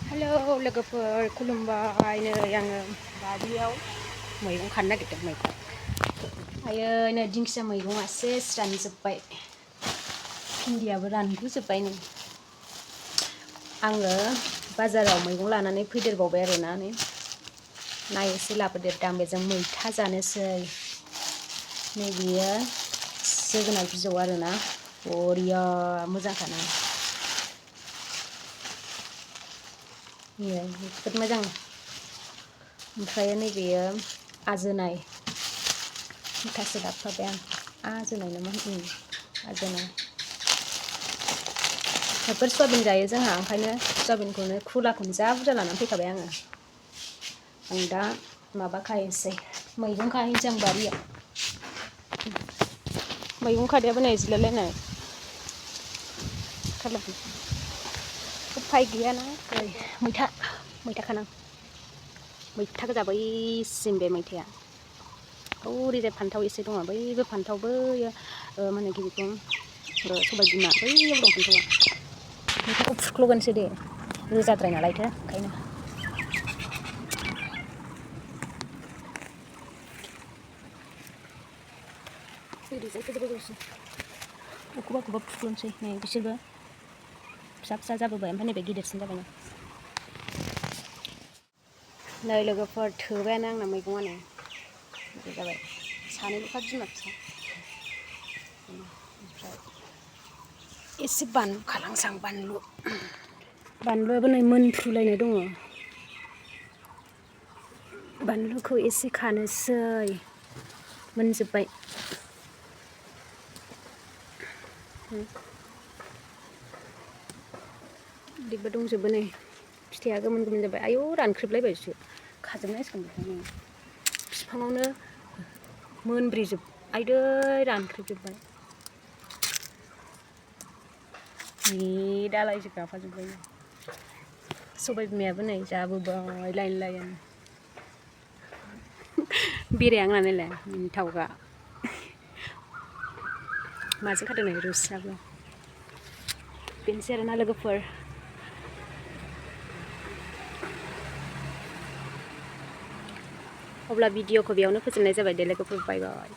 hello लोगोफोर खुलुमबाय नै आङो बारियाव मैगं खानो नागिरदों मैगं आयै नै दिंखिया मैगङा सेस रानजोब्बाय भिन्दियाबो रानगुजोब्बाय नै आङो बाजाराव मैगं लानानै फैदेरबावबाय आरोना नै ना एसे लाबोदेरदां बेजों मैथा जानोसै नै बेयो जोगोनार बिजौ आरोना बरिया मोजांखाना जोबोद मोजां ओमफ्राय नैबेयो आजोनाय मुथासे लाबोफाबाय आं आजोनाय नामा आजोनाय जोबोद सयाबिन जायो जोंहा ओंखायनो सयाबिनखौनो खुलाखौनो जा बुरजा लानानै फैखाबाय आङो आं दा माबा खाहैनोसै मैगं खाहैनोसै आं बारियाव मैगं खादायाबो नै जिलायलायनाय उफाय गैयाना मैथा खानां मैथा गोजा बैसिम बे मैथाया ओरैजाय फान्थाव एसे दङ बैबो फान्थाव बैयो मा होनो बेखौ सबाय बिमा बैयाव दं फान्थावा मैथाखौ फुख्ल'गोनसो दे रोजाद्राय नालायथो ओंखायनो ओरैजाय गोदोरसै अखौबा फुख्ल'नोसै नै बिसोरबो फिसा फिसा जाबोबाय ओमफ्राय नैबे गिदिरसिन जाबाय नै लोगोफोर थोबायानो आंना मैगङा नै बिदि जाबाय सानैल'खा बिमा फिसा ओमफ्राय एसे बानलु खालांसां बानलुआबो नै मोनफ्रुलायनाय दङ बानलुखौ एसे खानोसै मोनजोब्बाय बिदिबो दंजोबो नै फिथाइया गोमोन जाबाय आयौ रानख्रेबलायबायसो खाजोबनांसिगोन बेखौनो बिफाङावनो मोनब्रेजोब आयदै रानख्रेबजोब्बाय जि दालायसो गाफाजोब्बाय सबाय बिमायाबो नै जाबोबाय लाइन बेराया आंना नायलाय मिनिथावगा माजों खादों नै रुस्राबो बेनोसै आरोना लोगोफोर अब्ला भिडिअखौ बेयावनो फोजोबनाय जाबाय दे लोगोफोर बाय बाय